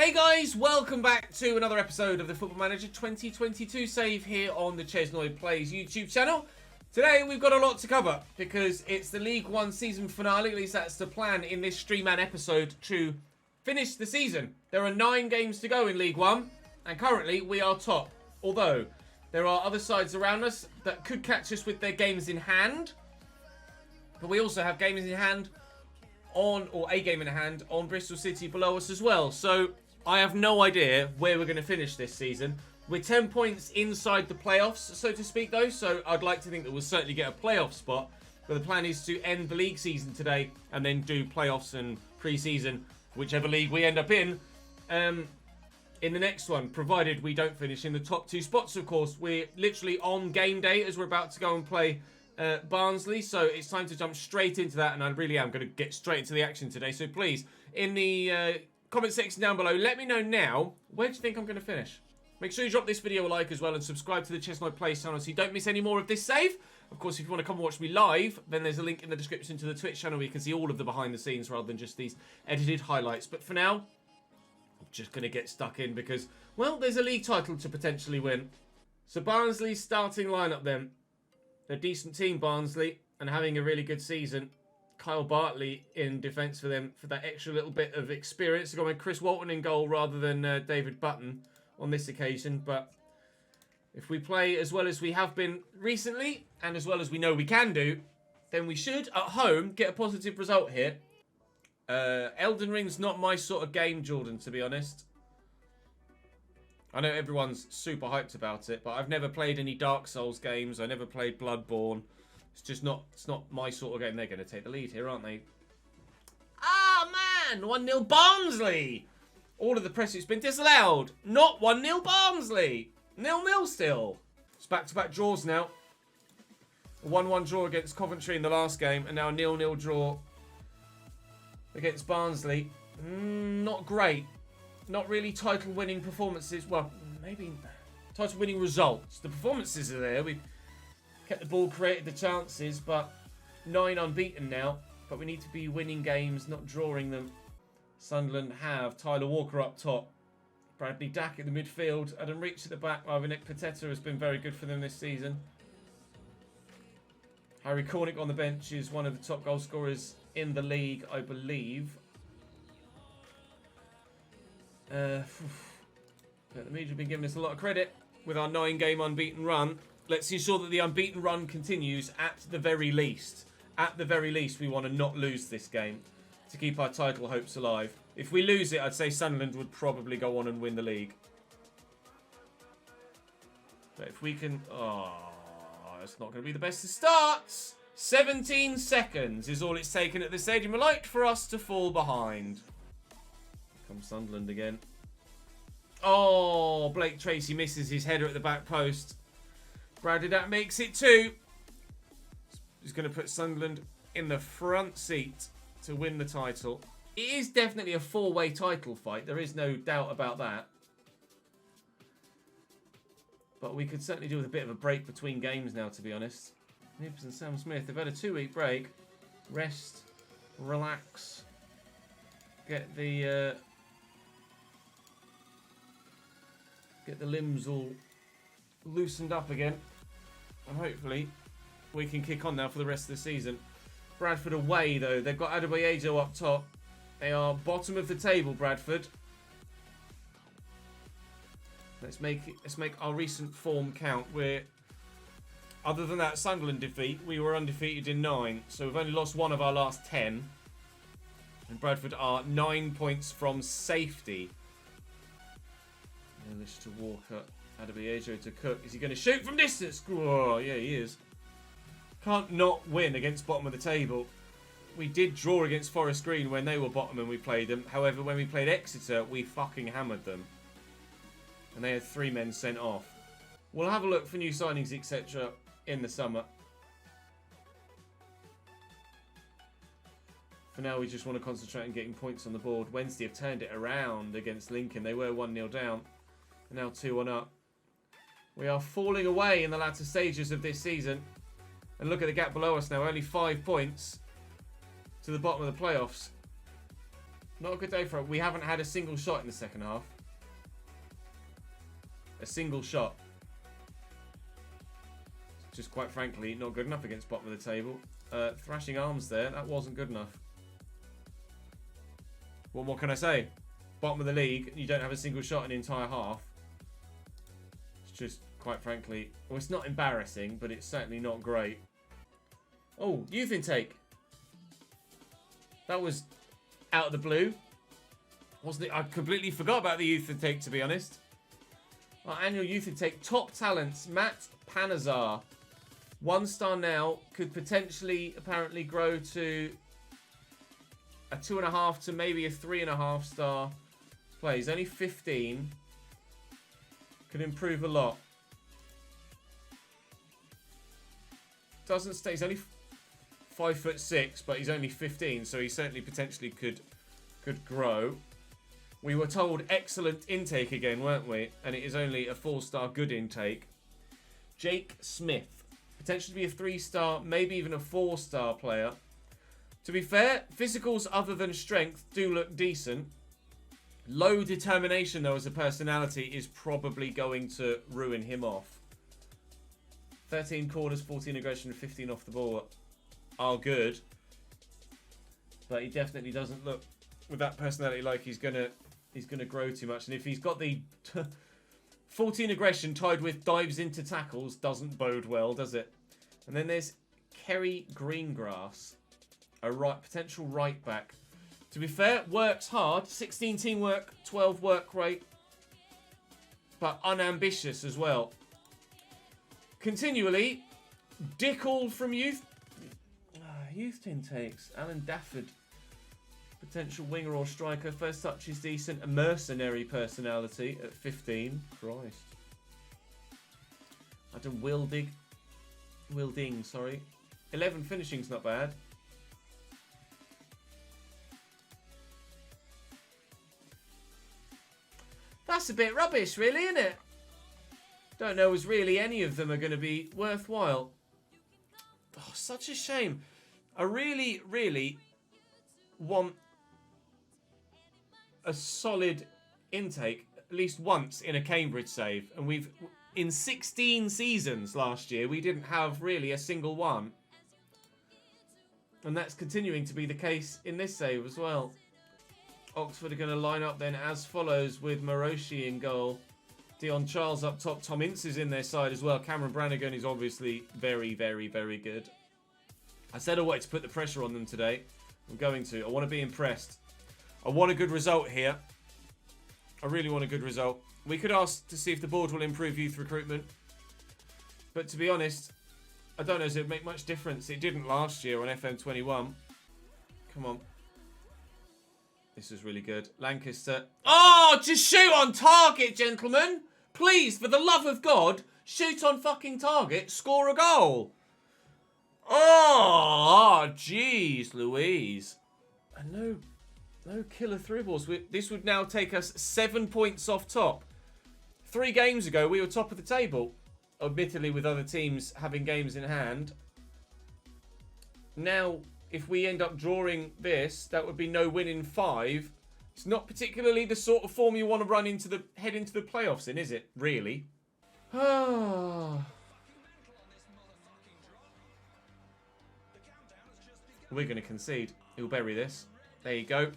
Hey guys, welcome back to another episode of the Football Manager 2022 save here on the ChesnoidPlays YouTube channel. Today we've got a lot to cover because it's the League One season finale, at least that's the plan in this Streamman episode to finish the season. There are 9 games to go in League One and currently we are top. Although there are other sides around us that could catch us with their games in hand. But we also have games in hand on, or a game in hand on Bristol City below us as well. So I have no idea where we're going to finish this season. We're 10 points inside the playoffs, so to speak, though. So I'd like to think that we'll certainly get a playoff spot. But the plan is to end the league season today and then do playoffs and pre-season, whichever league we end up in the next one, provided we don't finish in the top 2 spots, of course. We're literally on game day as we're about to go and play Barnsley, so it's time to jump straight into that, and I really am going to get straight into the action today. So please, in the comment section down below, let me know now, where do you think I'm going to finish? Make sure you drop this video a like as well and subscribe to the ChesnoidPlays channel so you don't miss any more of this save. Of course, if you want to come and watch me live, then there's a link in the description to the Twitch channel where you can see all of the behind the scenes rather than just these edited highlights. But for now, I'm just going to get stuck in because, well, there's a league title to potentially win. So Barnsley's starting lineup then. They're a decent team, Barnsley, and having a really good season. Kyle Bartley in defence for them for that extra little bit of experience. They've got with Chris Walton in goal rather than David Button on this occasion. But if we play as well as we have been recently, and as well as we know we can do, then we should, at home, get a positive result here. Elden Ring's not my sort of game, Jordan, to be honest. I know everyone's super hyped about it, but I've never played any Dark Souls games. I never played Bloodborne. It's just not, it's not my sort of game. They're going to take the lead here, aren't they? Ah, man! 1-0 Barnsley! All of the press has been disallowed. Not 1-0 Barnsley! 0-0 still. It's back-to-back draws now. A 1-1 draw against Coventry in the last game, and now a 0-0 draw against Barnsley. Not great. Not really title-winning performances. Well, maybe title-winning results. The performances are there. We've kept the ball, created the chances, but 9 unbeaten now. But we need to be winning games, not drawing them. Sunderland have Tyler Walker up top. Bradley Dack at the midfield. Adam Reach at the back. Nick Pateta has been very good for them this season. Harry Cornick on the bench is one of the top goal scorers in the league, I believe. The media have been giving us a lot of credit with our 9-game unbeaten run. Let's ensure that the unbeaten run continues at the very least. At the very least, we want to not lose this game to keep our title hopes alive. If we lose it, I'd say Sunderland would probably go on and win the league. But if we can... Oh, it's not going to be the best of starts. 17 seconds is all it's taken at this stadium. I'd like for us to fall behind. Comes Sunderland again. Oh, Blake Tracy misses his header at the back post. Bradley Dack makes it 2. He's going to put Sunderland in the front seat to win the title. It is definitely a 4-way title fight. There is no doubt about that. But we could certainly do with a bit of a break between games now, to be honest. Nibs and Sam Smith, they've had a 2-week break. Rest, relax, get the limbs all loosened up again. And hopefully we can kick on now for the rest of the season. Bradford away though. They've got Adebayo up top. They are bottom of the table, Bradford. Let's make our recent form count. Other than that Sunderland defeat, we were undefeated in 9. So we've only lost 1 of our last 10. And Bradford are 9 points from safety. English to Walker. Adebayo to Cook. Is he going to shoot from distance? Oh, yeah, he is. Can't not win against bottom of the table. We did draw against Forest Green when they were bottom and we played them. However, when we played Exeter, we fucking hammered them. And they had 3 men sent off. We'll have a look for new signings, etc. in the summer. For now, we just want to concentrate on getting points on the board. Wednesday have turned it around against Lincoln. They were 1-0 down. And now 2-1 up. We are falling away in the latter stages of this season. And look at the gap below us now. Only 5 points to the bottom of the playoffs. Not a good day for it. We haven't had a single shot in the second half. A single shot. Just quite frankly, not good enough against bottom of the table. Thrashing arms there. That wasn't good enough. What more can I say? Bottom of the league, you don't have a single shot in the entire half. It's just, quite frankly... Well, it's not embarrassing, but it's certainly not great. Oh, youth intake. That was out of the blue. Wasn't it? I completely forgot about the youth intake, to be honest. Our annual youth intake. Top talents. Matt Panazar. 1 star now. Could potentially, apparently, grow to a 2.5 to maybe a 3.5 star play. He's only 15. Could improve a lot. Doesn't stay. He's only 5'6", but he's only 15, so he certainly potentially could grow. We were told excellent intake again, weren't we? And it is only a 4-star good intake. Jake Smith. Potentially to be a 3-star, maybe even a 4-star player. To be fair, physicals other than strength do look decent. Low determination, though, as a personality is probably going to ruin him off. 13 corners, 14 aggression, 15 off the ball are good. But he definitely doesn't look, with that personality, like he's gonna grow too much. And if he's got the 14 aggression tied with dives into tackles, doesn't bode well, does it? And then there's Kerry Greengrass, a potential right back. To be fair, works hard. 16 teamwork, 12 work rate, but unambitious as well. Continually, Dickle from youth. Youth intakes. Alan Dafford. Potential winger or striker. First touch is decent. A mercenary personality at 15. Christ. Adam Wilding, sorry. 11 finishing's not bad. That's a bit rubbish, really, isn't it? Don't know as really any of them are going to be worthwhile. Oh, such a shame. I really, really want a solid intake at least once in a Cambridge save. And we've, in 16 seasons last year, we didn't have really a single one. And that's continuing to be the case in this save as well. Oxford are going to line up then as follows with Maroshi in goal. Dion Charles up top. Tom Ince is in their side as well. Cameron Brannigan is obviously very, very, very good. I said I wanted to put the pressure on them today. I'm going to. I want to be impressed. I want a good result here. I really want a good result. We could ask to see if the board will improve youth recruitment. But to be honest, I don't know if it would make much difference. It didn't last year on FM21. Come on. This is really good. Lancaster. Oh, just shoot on target, gentlemen. Please, for the love of God, shoot on fucking target. Score a goal. Oh, jeez, Louise. And no killer through balls. This would now take us 7 points off top. 3 games ago, we were top of the table. Admittedly, with other teams having games in hand. Now, if we end up drawing this, that would be no win in 5. It's not particularly the sort of form you want to head into the playoffs in, is it? Really? We're going to concede. He'll bury this. There you go.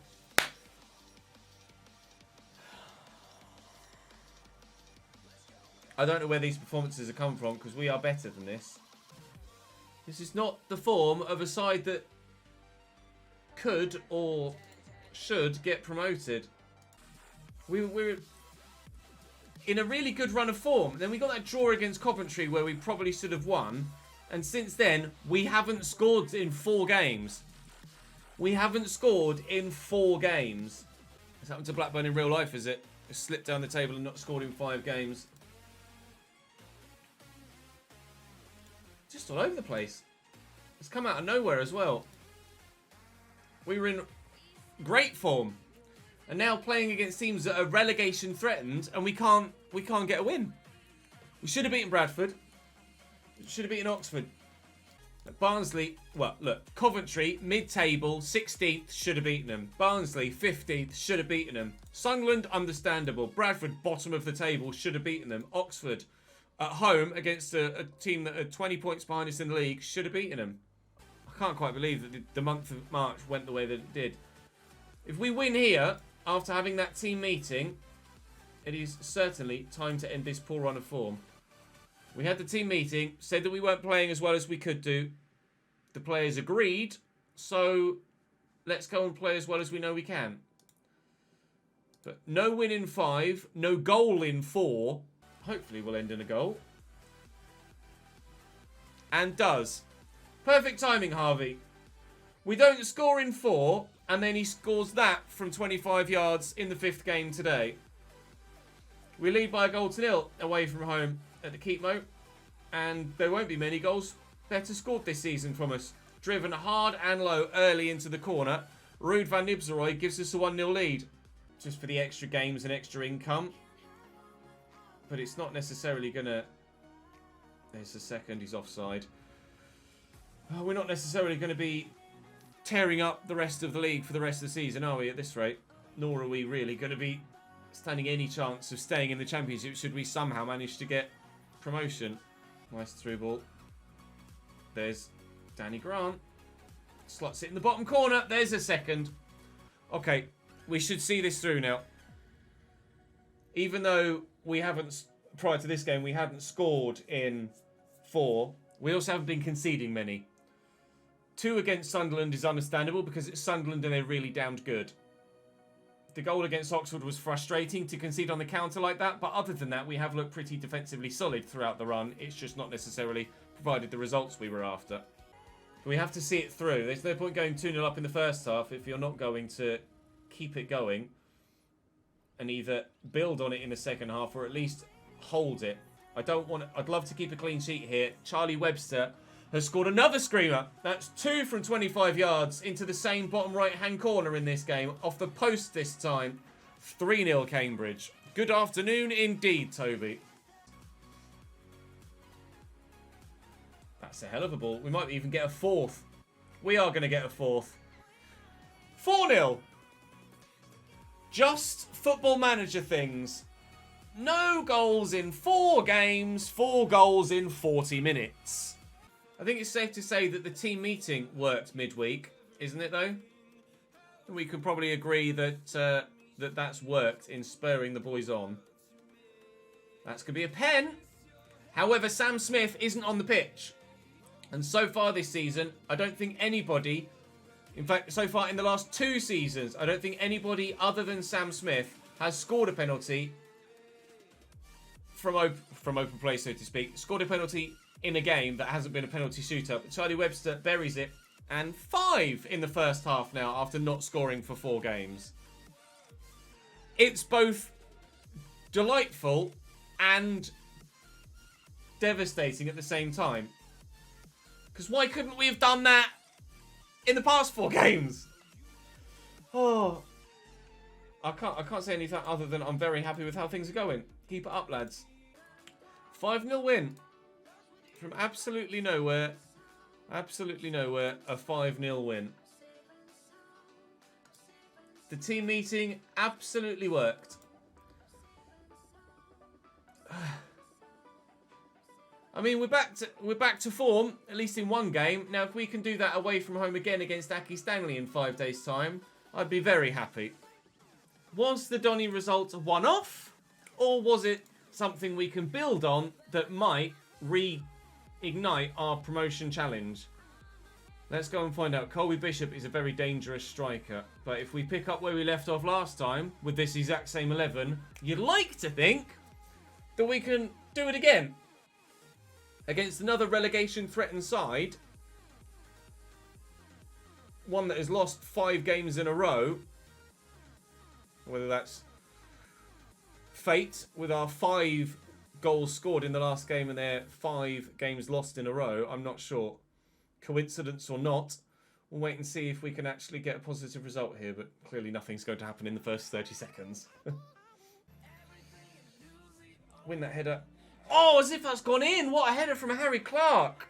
I don't know where these performances have come from because we are better than this. This is not the form of a side that could or should get promoted. We're in a really good run of form. Then we got that draw against Coventry where we probably should have won. And since then, we haven't scored in 4 games. We haven't scored in 4 games. It's happened to Blackburn in real life, is it? Just slipped down the table and not scored in 5 games. Just all over the place. It's come out of nowhere as well. We were in great form. And now playing against teams that are relegation threatened and we can't get a win. We should have beaten Bradford. We should have beaten Oxford. Barnsley, well, look, Coventry, mid-table, 16th, should have beaten them. Barnsley, 15th, should have beaten them. Sunderland, understandable. Bradford, bottom of the table, should have beaten them. Oxford, at home, against a team that are 20 points behind us in the league, should have beaten them. I can't quite believe that the month of March went the way that it did. If we win here, after having that team meeting, it is certainly time to end this poor run of form. We had the team meeting, said that we weren't playing as well as we could do. The players agreed, so let's go and play as well as we know we can. But no win in 5, no goal in 4. Hopefully we'll end in a goal. And does. Perfect timing, Harvey. We don't score in 4, and then he scores that from 25 yards in the 5th game today. We lead by a goal to 0 away from home at the Keepmo, and there won't be many goals better scored this season from us. Driven hard and low early into the corner, Ruud van Nistelrooy gives us a 1-0 lead. Just for the extra games and extra income. But it's not necessarily going to... There's the second, he's offside. We're not necessarily going to be tearing up the rest of the league for the rest of the season, are we, at this rate? Nor are we really going to be standing any chance of staying in the Championship should we somehow manage to get promotion. Nice through ball. There's Danny Grant. Slots it in the bottom corner. There's a second. Okay, we should see this through now. Even though we haven't, prior to this game, we hadn't scored in 4, we also haven't been conceding many. 2 against Sunderland is understandable because it's Sunderland and they're really damned good. The goal against Oxford was frustrating to concede on the counter like that, but other than that, we have looked pretty defensively solid throughout the run. It's just not necessarily provided the results we were after. We have to see it through. There's no point going 2-0 up in the first half if you're not going to keep it going and either build on it in the second half or at least hold it. I'd love to keep a clean sheet here. Charlie Webster has scored another screamer. That's 2 from 25 yards into the same bottom right-hand corner in this game. Off the post this time. 3-0 Cambridge. Good afternoon indeed, Toby. That's a hell of a ball. We might even get a 4th. We are going to get a 4th. 4-0. Just Football Manager things. No goals in 4 games. 4 goals in 40 minutes. I think it's safe to say that the team meeting worked midweek, isn't it though? We could probably agree that that's worked in spurring the boys on. That's going to be a pen. However, Sam Smith isn't on the pitch. And so far this season, I don't think anybody, in fact, so far in the last 2 seasons, I don't think anybody other than Sam Smith has scored a penalty from open play, so to speak. Scored a penalty in a game that hasn't been a penalty shootout. But Charlie Webster buries it. And 5 in the first half now after not scoring for 4 games. It's both delightful and devastating at the same time. Because why couldn't we have done that in the past 4 games? Oh, I can't say anything other than I'm very happy with how things are going. Keep it up, lads. 5-0 win. From absolutely nowhere, a 5-0 win. The team meeting absolutely worked. I mean, we're back to form, at least in one game. Now, if we can do that away from home again against Aki Stanley in 5 days' time, I'd be very happy. Was the Donny result a one-off, or was it something we can build on that might reignite our promotion challenge? Let's go and find out. Colby Bishop is a very dangerous striker, but if we pick up where we left off last time with this exact same 11, you'd like to think that we can do it again against another relegation-threatened side, one that has lost 5 games in a row, whether that's fate with our 5 goals scored in the last game and their 5 games lost in a row, I'm not sure. Coincidence or not, we'll wait and see if we can actually get a positive result here, but clearly nothing's going to happen in the first 30 seconds. Win that header. Oh, as if that's gone in. What a header from Harry Clark.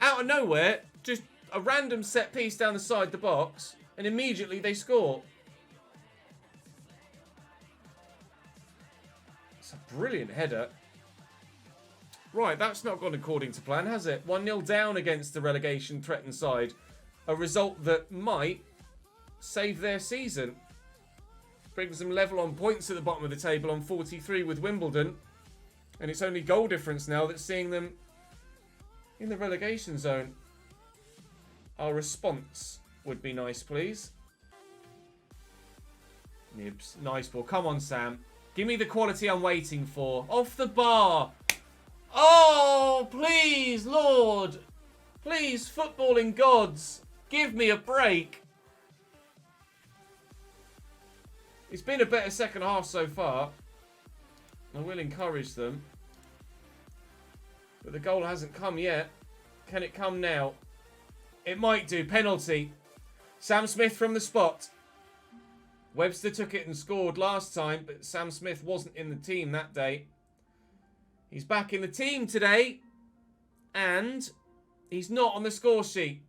out of nowhere, just a random set piece down the side of the box, and immediately they score. It's a brilliant header. Right, that's not gone according to plan, has it? 1-0 down against the relegation-threatened side. A result that might save their season. Brings them level on points at the bottom of the table on 43 with Wimbledon. And it's only goal difference now that's seeing them in the relegation zone. Our response would be nice, please. Nibs. Nice ball. Come on, Sam. Give me the quality I'm waiting for. Off the bar. Oh, please, Lord. Please, footballing gods. Give me a break. It's been a better second half so far. I will encourage them. But the goal hasn't come yet. Can it come now? It might do. Penalty. Sam Smith from the spot. Webster took it and scored last time, but Sam Smith wasn't in the team that day. He's back in the team today. And he's not on the score sheet.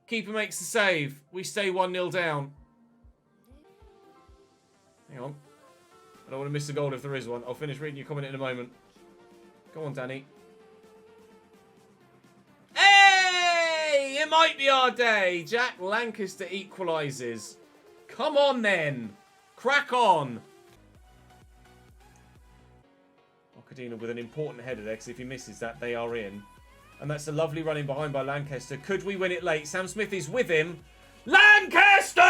Keeper makes the save. We stay 1-0 down. Hang on. I don't want to miss a goal if there is one. I'll finish reading your comment in a moment. Go on, Danny. Hey! It might be our day. Jack Lancaster equalises. Come on, then. Crack on. Ocadina with an important header there, because if he misses that, they are in. And that's a lovely running behind by Lancaster. Could we win it late? Sam Smith is with him. Lancaster!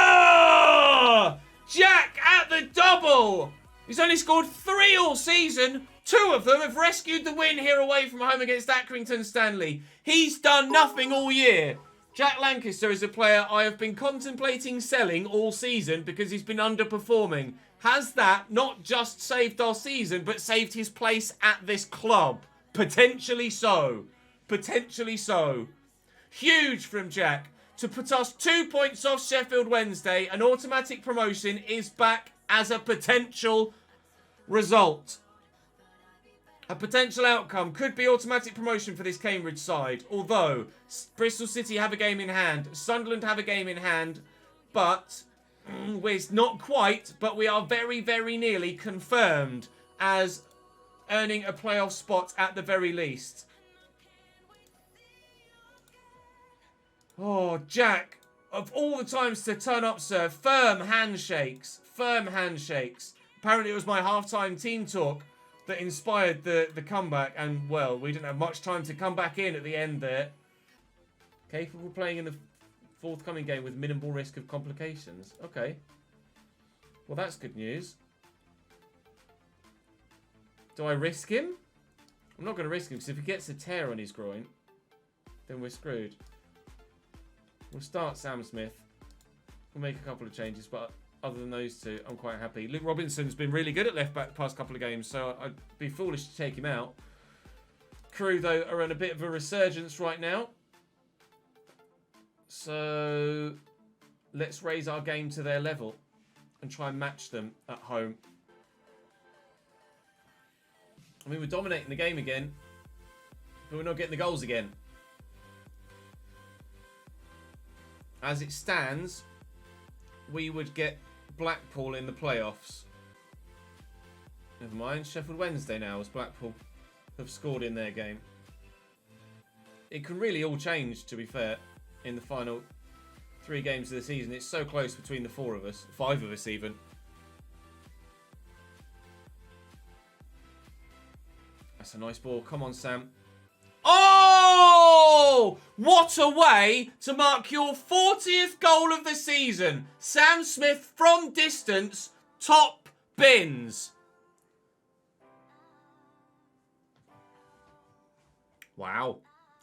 Jack at the double. He's only scored 3 all season. 2 of them have rescued the win here away from home against Accrington Stanley. He's done nothing all year. Jack Lancaster is a player I have been contemplating selling all season because he's been underperforming. Has that not just saved our season, but saved his place at this club? Potentially so. Potentially so. Huge from Jack. To put us 2 points off Sheffield Wednesday, an automatic promotion is back as a potential result. A potential outcome could be automatic promotion for this Cambridge side. Although, Bristol City have a game in hand. Sunderland have a game in hand. But, we're not quite, but we are very, very nearly confirmed as earning a playoff spot at the very least. Oh, Jack, of all the times to turn up, sir, firm handshakes. Firm handshakes. Apparently it was my halftime team talk that inspired the comeback. And, well, we didn't have much time to come back in at the end there. Capable of playing in the forthcoming game with minimal risk of complications. Okay. Well, that's good news. Do I risk him? I'm not going to risk him, because if he gets a tear on his groin, then we're screwed. We'll start Sam Smith. We'll make a couple of changes, but other than those two, I'm quite happy. Luke Robinson's been really good at left-back the past couple of games, so I'd be foolish to take him out. Crew, though, are in a bit of a resurgence right now. So let's raise our game to their level and try and match them at home. I mean, we're dominating the game again, but we're not getting the goals again. As it stands, we would get Blackpool in the playoffs. Never mind, Sheffield Wednesday now, as Blackpool have scored in their game. It can really all change, to be fair, in the final 3 games of the season. It's so close between the 4 of us, 5 of us even. That's a nice ball. Come on, Sam. Oh! What a way to mark your 40th goal of the season. Sam Smith from distance, top bins. Wow.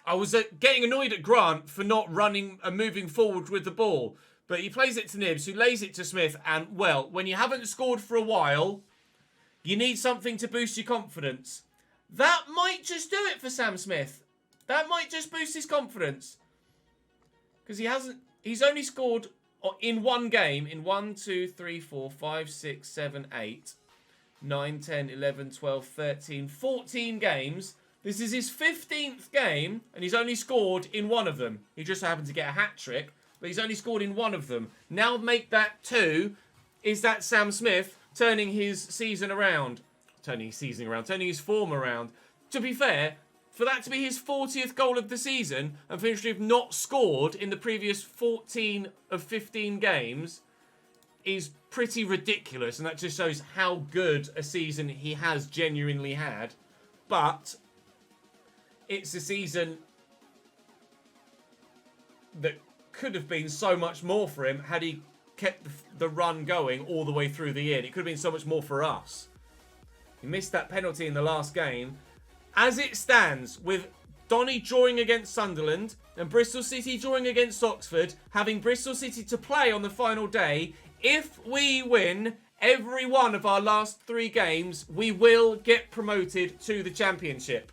I was getting annoyed at Grant for not running and moving forward with the ball. But he plays it to Nibs, who lays it to Smith. And, well, when you haven't scored for a while, you need something to boost your confidence. That might just do it for Sam Smith. That might just boost his confidence. Because he's only scored in one game, in 1, 2, 3, 4, 5, 6, 7, 8, 9, 10, 11, 12, 13, 14 games. This is his 15th game, and he's only scored in one of them. He just happened to get a hat-trick, but he's only scored in one of them. Now make that 2. Is that Sam Smith turning his season around? Turning his form around. To be fair, for that to be his 40th goal of the season, and for him to have not scored in the previous 14 of 15 games, is pretty ridiculous. And that just shows how good a season he has genuinely had. But it's a season that could have been so much more for him had he kept the run going all the way through the year. It could have been so much more for us. He missed that penalty in the last game. As it stands, with Donny drawing against Sunderland and Bristol City drawing against Oxford, having Bristol City to play on the final day, if we win every one of our last 3 games, we will get promoted to the Championship.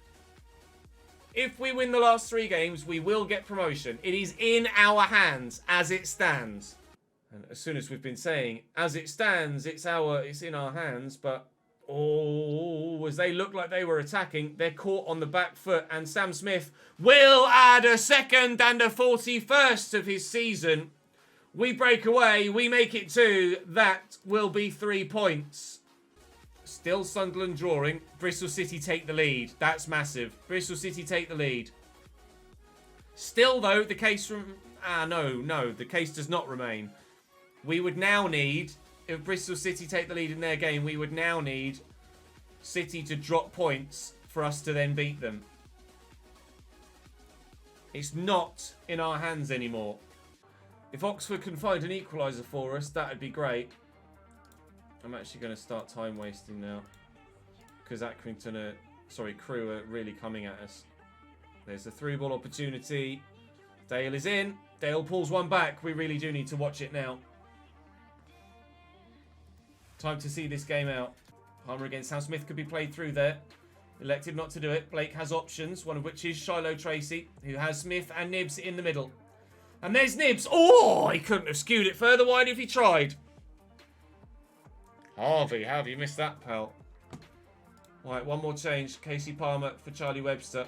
If we win the last 3 games, we will get promotion. It is in our hands as it stands. And as soon as we've been saying, as it stands, it's in our hands, but as they look like they were attacking, they're caught on the back foot, and Sam Smith will add a second and a 41st of his season. We break away, we make it 2. That will be 3 points. Still Sunderland drawing. Bristol City take the lead. That's massive. Bristol City take the lead. Still, though, the case from... No, the case does not remain. We would now need... If Bristol City take the lead in their game, we would now need City to drop points for us to then beat them. It's not in our hands anymore. If Oxford can find an equaliser for us, that would be great. I'm actually going to start time wasting now, because Crewe are really coming at us. There's a through ball opportunity. Dale is in. Dale pulls one back. We really do need to watch it now. Time to see this game out. Palmer against Sam Smith could be played through there. Elected not to do it. Blake has options, one of which is Shiloh Tracy, who has Smith and Nibs in the middle. And there's Nibs. Oh, he couldn't have skewed it further wide if he tried. Harvey, how have you missed that, pal? Right, one more change. Casey Palmer for Charlie Webster.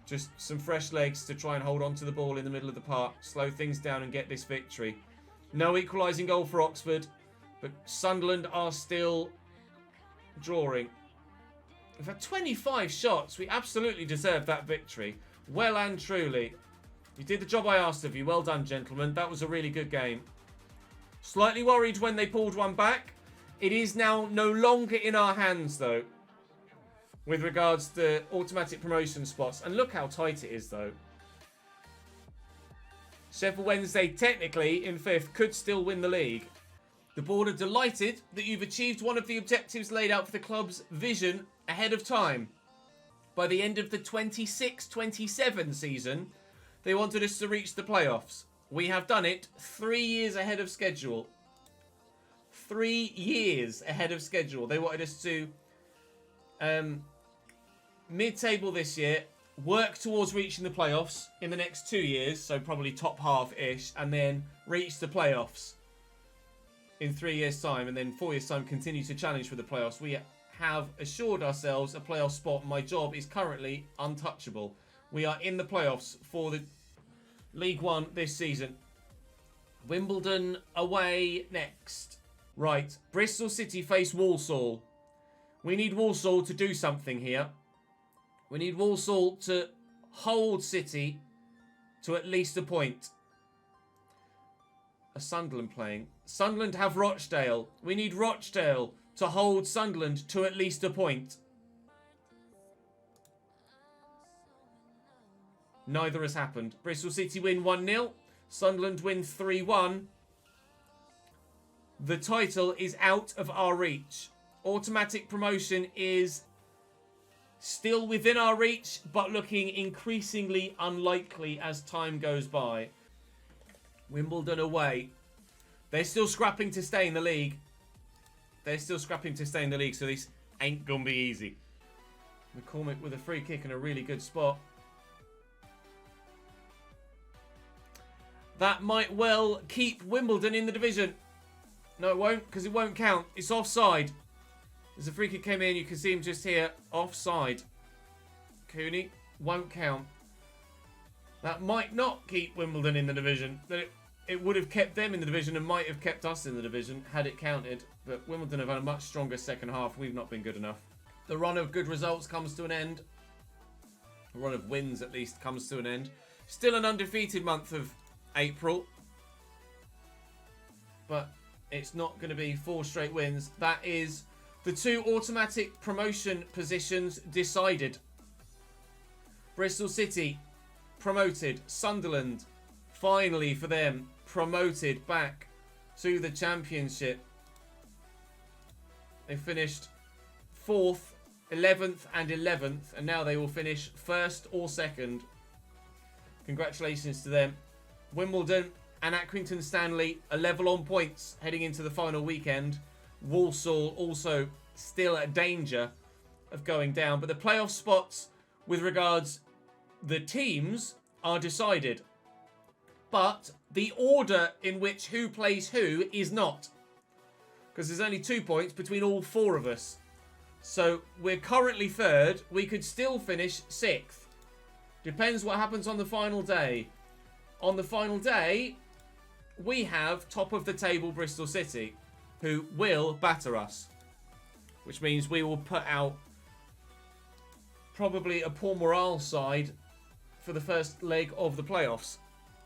Just some fresh legs to try and hold on to the ball in the middle of the park. Slow things down and get this victory. No equalising goal for Oxford. But Sunderland are still drawing. We've had 25 shots. We absolutely deserve that victory. Well and truly. You did the job I asked of you. Well done, gentlemen. That was a really good game. Slightly worried when they pulled one back. It is now no longer in our hands, though, with regards to automatic promotion spots. And look how tight it is, though. Sheffield Wednesday, technically, in 5th, could still win the league. The board are delighted that you've achieved one of the objectives laid out for the club's vision ahead of time. By the end of the 26-27 season, they wanted us to reach the playoffs. We have done it 3 years ahead of schedule. 3 years ahead of schedule. They wanted us to mid-table this year, work towards reaching the playoffs in the next 2 years, so probably top half-ish, and then reach the playoffs in 3 years' time, and then 4 years' time continue to challenge for the playoffs. We have assured ourselves a playoff spot. My job is currently untouchable. We are in the playoffs for the League One this season. Wimbledon away next. Right, Bristol City face Walsall. We need Walsall to do something here. We need Walsall to hold City to at least a point. Are Sunderland playing? Sunderland have Rochdale. We need Rochdale to hold Sunderland to at least a point. Neither has happened. Bristol City win 1-0. Sunderland win 3-1. The title is out of our reach. Automatic promotion is still within our reach, but looking increasingly unlikely as time goes by. Wimbledon away. They're still scrapping to stay in the league. So this ain't gonna be easy. McCormick with a free kick in a really good spot. That might well keep Wimbledon in the division. No, it won't, because it won't count. It's offside. As the free kick came in, you can see him just here. Offside. Cooney. Won't count. That might not keep Wimbledon in the division. It would have kept them in the division and might have kept us in the division had it counted. But Wimbledon have had a much stronger second half. We've not been good enough. The run of good results comes to an end. The run of wins, at least, comes to an end. Still an undefeated month of April. But it's not going to be 4 straight wins. That is the 2 automatic promotion positions decided. Bristol City promoted. Sunderland, finally for them, promoted back to the Championship. They finished 4th, 11th and 11th, and now they will finish 1st or 2nd. Congratulations to them. Wimbledon and Accrington Stanley are level on points heading into the final weekend. Walsall also still at danger of going down, but the playoff spots with regards the teams are decided. But the order in which who plays who is not. Because there's only 2 points between all 4 of us. So we're currently 3rd. We could still finish 6th. Depends what happens on the final day. On the final day, we have top of the table Bristol City, who will batter us. Which means we will put out probably a poor morale side for the first leg of the playoffs.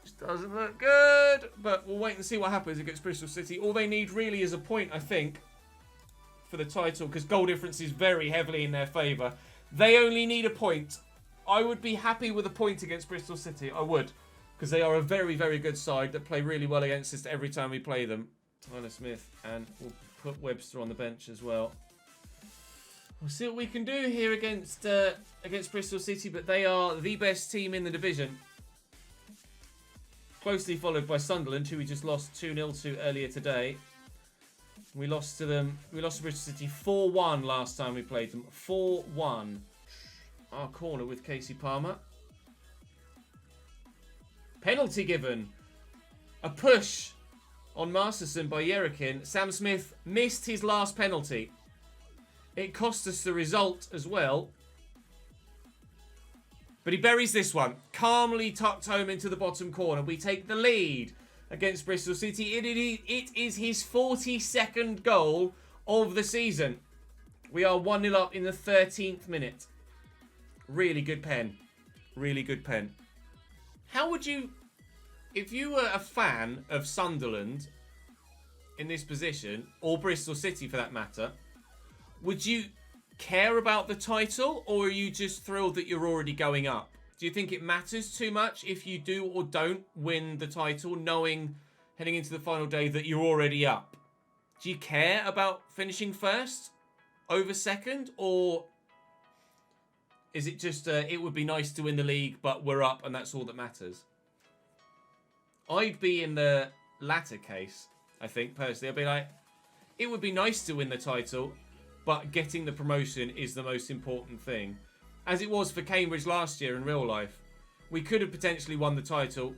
Which doesn't look good, but we'll wait and see what happens against Bristol City. All they need really is a point, I think, for the title, because goal difference is very heavily in their favour. They only need a point. I would be happy with a point against Bristol City. I would, because they are a very, very good side that play really well against us every time we play them. Tyler Smith, and we'll put Webster on the bench as well. We'll see what we can do here against Bristol City, but they are the best team in the division. Closely followed by Sunderland, who we just lost 2-0 to earlier today. We lost to them. We lost to Bristol City 4-1 last time we played them. 4-1. Our corner with Casey Palmer. Penalty given. A push on Masterson by Yerikin. Sam Smith missed his last penalty. It cost us the result as well. But he buries this one. Calmly tucked home into the bottom corner. We take the lead against Bristol City. It is his 42nd goal of the season. We are 1-0 up in the 13th minute. Really good pen. Really good pen. How would you... If you were a fan of Sunderland in this position, or Bristol City for that matter, would you care about the title, or are you just thrilled that you're already going up? Do you think it matters too much if you do or don't win the title, knowing heading into the final day that you're already up? Do you care about finishing 1st over 2nd, or is it just it would be nice to win the league, but we're up and that's all that matters? I'd be in the latter case, I think, personally. I'd be like, it would be nice to win the title, but getting the promotion is the most important thing. As it was for Cambridge last year in real life. We could have potentially won the title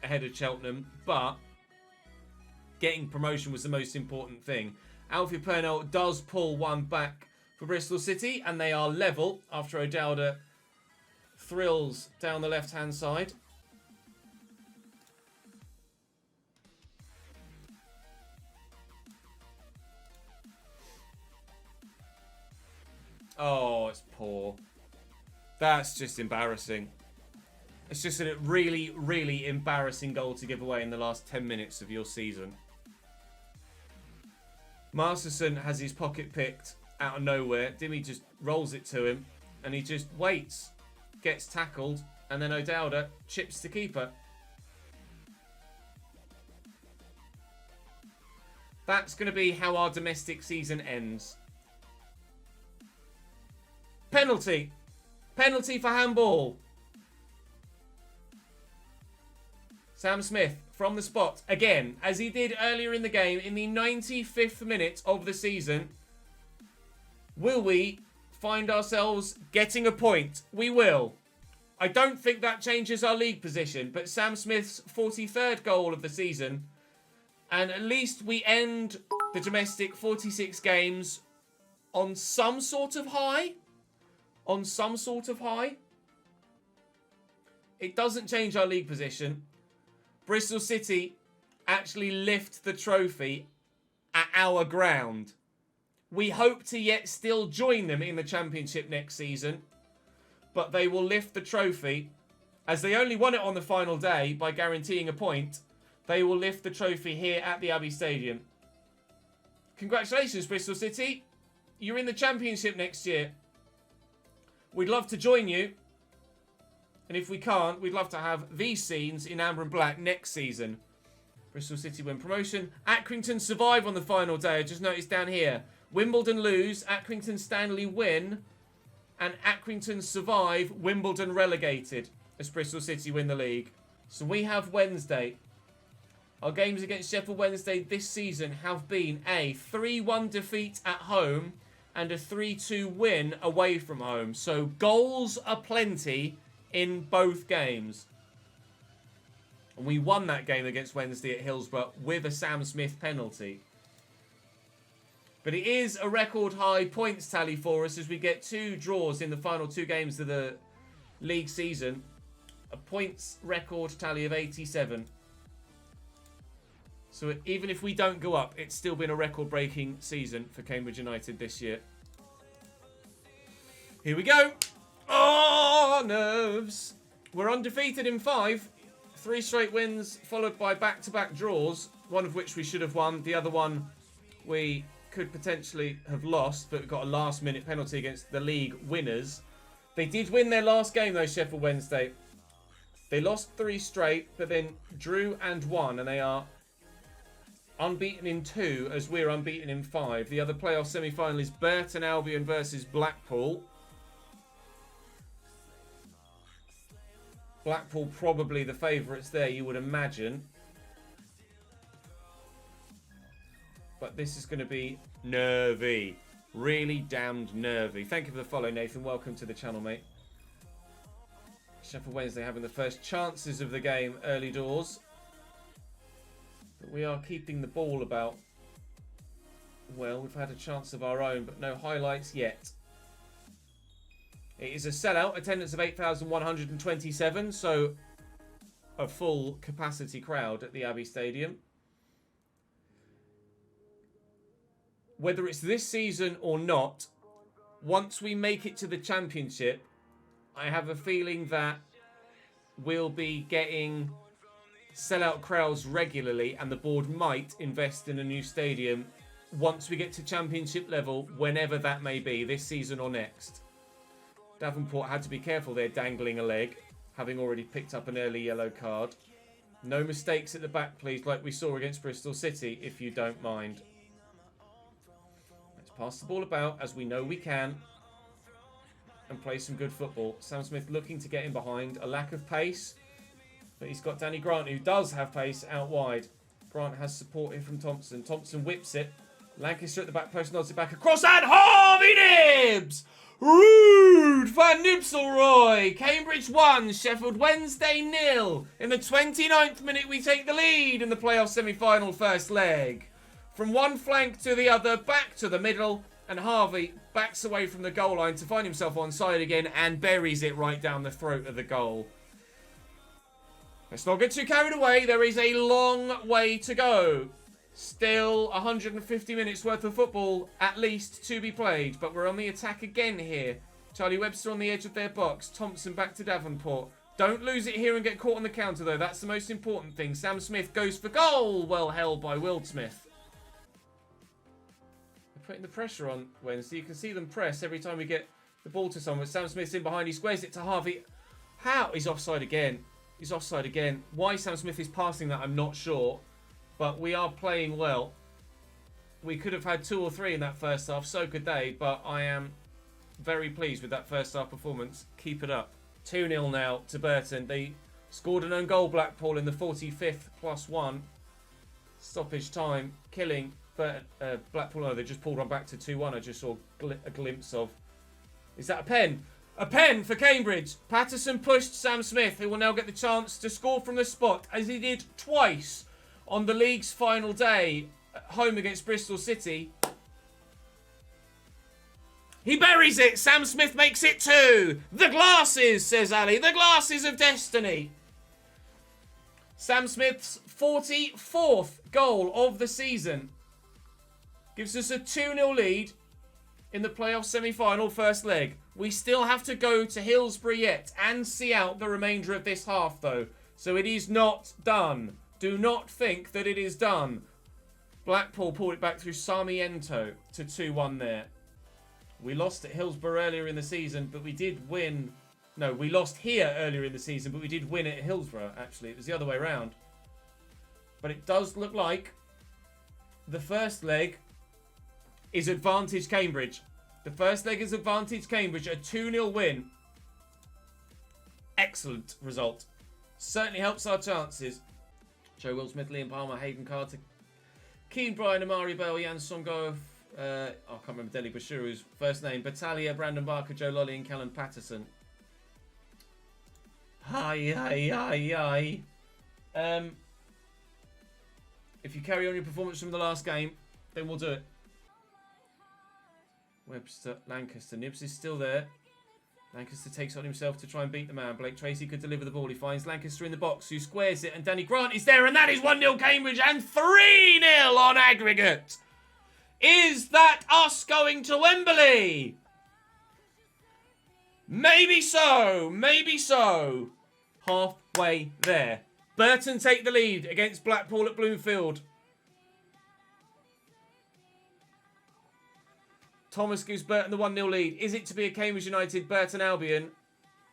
ahead of Cheltenham, but getting promotion was the most important thing. Alfie Purnell does pull one back for Bristol City, and they are level after O'Dowda thrills down the left-hand side. Oh, it's poor. That's just embarrassing. It's just a really, really embarrassing goal to give away in the last 10 minutes of your season. Masterson has his pocket picked out of nowhere. Dimmy just rolls it to him, and he just waits. Gets tackled, and then O'Dowda chips the keeper. That's going to be how our domestic season ends. Penalty. Penalty for handball. Sam Smith from the spot. Again, as he did earlier in the game, in the 95th minute of the season. Will we find ourselves getting a point? We will. I don't think that changes our league position, but Sam Smith's 43rd goal of the season. And at least we end the domestic 46 games on some sort of high. on some sort of high. It doesn't change our league position. Bristol City actually lift the trophy at our ground. We hope to yet still join them in the Championship next season, but they will lift the trophy. As they only won it on the final day by guaranteeing a point, they will lift the trophy here at the Abbey Stadium. Congratulations, Bristol City. You're in the Championship next year. We'd love to join you. And if we can't, we'd love to have these scenes in amber and black next season. Bristol City win promotion. Accrington survive on the final day. I just noticed down here. Wimbledon lose. Accrington Stanley win. And Accrington survive. Wimbledon relegated as Bristol City win the league. So we have Wednesday. Our games against Sheffield Wednesday this season have been a 3-1 defeat at home and a 3-2 win away from home. So goals aplenty in both games. And we won that game against Wednesday at Hillsborough with a Sam Smith penalty. But it is a record high points tally for us as we get 2 draws in the final 2 games of the league season. A points record tally of 87. So even if we don't go up, it's still been a record-breaking season for Cambridge United this year. Here we go. Oh, nerves. We're undefeated in 5. 3 straight wins, followed by back-to-back draws. One of which we should have won. The other one we could potentially have lost, but we got a last-minute penalty against the league winners. They did win their last game, though, Sheffield Wednesday. They lost 3 straight, but then drew and won, and they are unbeaten in 2 as we're unbeaten in 5. The other playoff semi-final is Burton Albion versus Blackpool. Blackpool probably the favourites there, you would imagine. But this is going to be nervy. Really damned nervy. Thank you for the follow, Nathan. Welcome to the channel, mate. Sheffield Wednesday having the first chances of the game early doors. But we are keeping the ball about. Well, we've had a chance of our own, but no highlights yet. It is a sellout, attendance of 8,127, so a full capacity crowd at the Abbey Stadium. Whether it's this season or not, once we make it to the Championship, I have a feeling that we'll be getting sellout crowds regularly, and the board might invest in a new stadium once we get to Championship level, whenever that may be, this season or next. Davenport had to be careful there, dangling a leg, having already picked up an early yellow card. No mistakes at the back, please, like we saw against Bristol City, if you don't mind. Let's pass the ball about, as we know we can, and play some good football. Sam Smith looking to get in behind. A lack of pace, but he's got Danny Grant, who does have pace out wide. Grant has support here from Thompson. Thompson whips it. Lancaster at the back post, nods it back across, and Harvey Nibbs! Rude Van Nibselroy. Cambridge 1, Sheffield Wednesday 0. In the 29th minute, we take the lead in the playoff semi-final first leg. From one flank to the other, back to the middle, and Harvey backs away from the goal line to find himself onside again and buries it right down the throat of the goal. Let's not get too carried away. There is a long way to go. Still 150 minutes worth of football, at least, to be played. But we're on the attack again here. Charlie Webster on the edge of their box. Thompson back to Davenport. Don't lose it here and get caught on the counter, though. That's the most important thing. Sam Smith goes for goal. Well held by Will Smith. They're putting the pressure on Wednesday. You can see them press every time we get the ball to someone. Sam Smith's in behind. He squares it to Harvey. How? He's offside again. He's offside again. Why Sam Smith is passing that, I'm not sure. But we are playing well. We could have had 2 or 3 in that first half. So could they. But I am very pleased with that first half performance. Keep it up. 2-0 now to Burton. They scored an own goal, Blackpool, in the 45th +1. Stoppage time. Killing. But Blackpool, no, they just pulled one back to 2-1. I just saw a glimpse of. Is that a pen? A pen for Cambridge. Patterson pushed Sam Smith, who will now get the chance to score from the spot, as he did twice on the league's final day at home against Bristol City. He buries it. Sam Smith makes it 2. The glasses, says Ali. The glasses of destiny. Sam Smith's 44th goal of the season gives us a 2-0 lead in the playoff semi-final first leg. We still have to go to Hillsborough yet and see out the remainder of this half, though. So it is not done. Do not think that it is done. Blackpool pulled it back through Sarmiento to 2-1 there. We lost at Hillsborough earlier in the season, but we did win. No, we lost here earlier in the season, but we did win at Hillsborough, actually. It was the other way around. But it does look like the first leg is advantage Cambridge. The first leg is advantage Cambridge, a 2-0 win. Excellent result. Certainly helps our chances. Joe Will Smith, Liam Palmer, Hayden Carter, Keane Bryan, Amari Bell, Jan Songo, I can't remember Deli Bashiru's first name, Battaglia, Brandon Barker, Joe Lolly, and Callum Patterson. If you carry on your performance from the last game, then we'll do it. Webster, Lancaster. Nibs is still there. Lancaster takes on himself to try and beat the man. Blake Tracy could deliver the ball. He finds Lancaster in the box, who squares it, and Danny Grant is there, and that is 1-0 Cambridge and 3-0 on aggregate. Is that us going to Wembley? Maybe so. Maybe so. Halfway there. Burton take the lead against Blackpool at Bloomfield. Thomas gives Burton the 1-0 lead. Is it to be a Cambridge United Burton Albion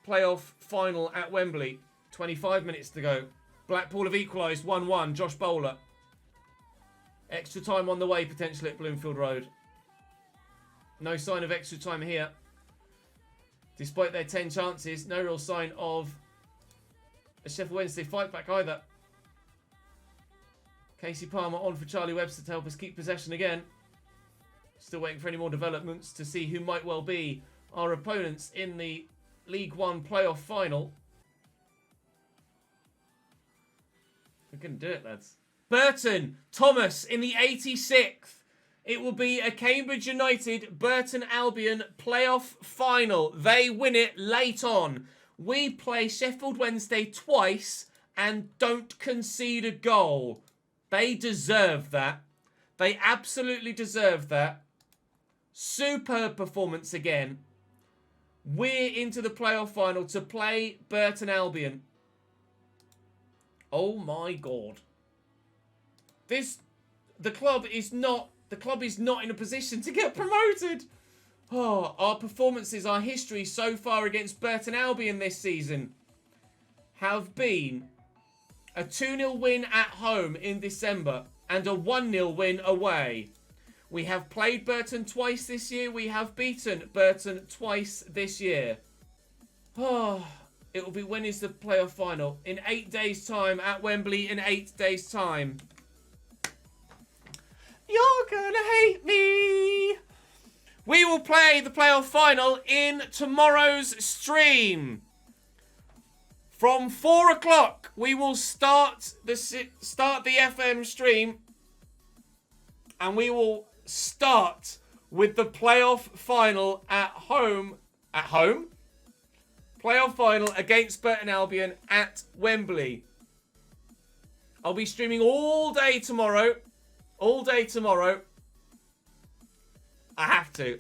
playoff final at Wembley? 25 minutes to go. Blackpool have equalised 1-1. Josh Bowler. Extra time on the way potentially at Bloomfield Road. No sign of extra time here. Despite their 10 chances, no real sign of a Sheffield Wednesday fight back either. Casey Palmer on for Charlie Webster to help us keep possession again. Still waiting for any more developments to see who might well be our opponents in the League One playoff final. We're going to do it, lads. Burton, Thomas in the 86th. It will be a Cambridge United Burton Albion playoff final. They win it late on. We play Sheffield Wednesday twice and don't concede a goal. They deserve that. They absolutely deserve that. Superb performance again. We're into the playoff final to play Burton Albion. Oh my God. The club is not in a position to get promoted. Oh, our performances, our history so far against Burton Albion this season have been a 2-0 win at home in December and a 1-0 win away. We have played Burton twice this year. We have beaten Burton twice this year. Oh, it will be, when is the playoff final? In 8 days' time at Wembley in 8 days' time. You're gonna hate me. We will play the playoff final in tomorrow's stream. From 4 o'clock, we will start the FM stream, and we will start with the playoff final at home. At home? Playoff final against Burton Albion at Wembley. I'll be streaming all day tomorrow. All day tomorrow. I have to.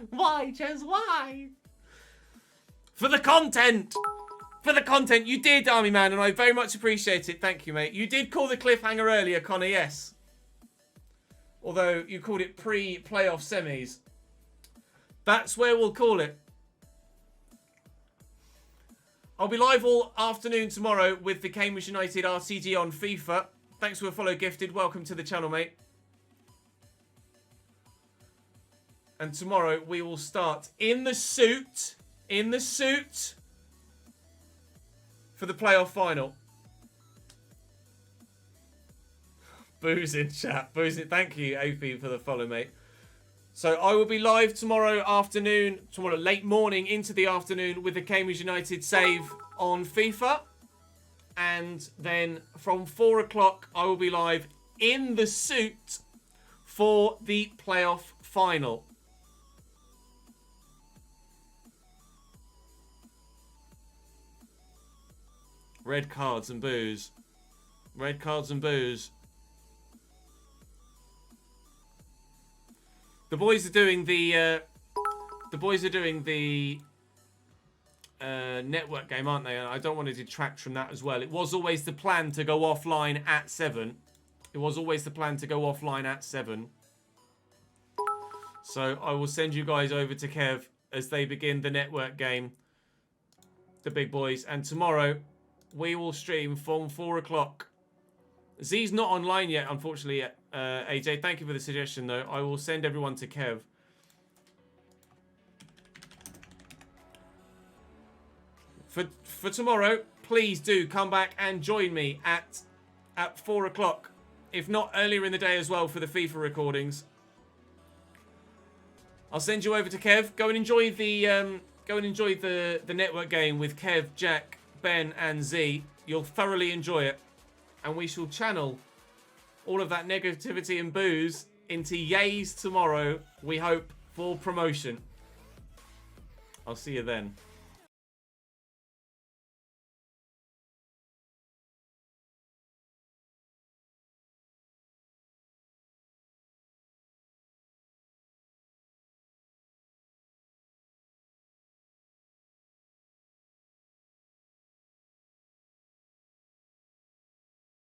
Why, Ches? Why? For the content. For the content. You did, Army Man, and I very much appreciate it. Thank you, mate. You did call the cliffhanger earlier, Connor, yes. Although you called it pre-playoff semis. That's where we'll call it. I'll be live all afternoon tomorrow with the Cambridge United RCG on FIFA. Thanks for a follow, Gifted. Welcome to the channel, mate. And tomorrow we will start in the suit for the playoff final. Booze in chat. Booze in. Thank you, AP, for the follow, mate. So I will be live tomorrow late morning into the afternoon with the Cambridge United save on FIFA. And then from 4 o'clock, I will be live in the suit for the playoff final. Red cards and boos. Red cards and boos. The boys are doing the network game, aren't they? And I don't want to detract from that as well. It was always the plan to go offline at 7. It was always the plan to go offline at 7. So I will send you guys over to Kev as they begin the network game. The big boys. And tomorrow we will stream from 4 o'clock. Z's not online yet, unfortunately, AJ. Thank you for the suggestion, though. I will send everyone to Kev. For tomorrow, please do come back and join me at 4 o'clock. If not earlier in the day as well for the FIFA recordings. I'll send you over to Kev. Go and enjoy the network game with Kev, Jack, Ben, and Z. You'll thoroughly enjoy it. And we shall channel all of that negativity and booze into yays tomorrow, we hope, for promotion. I'll see you then.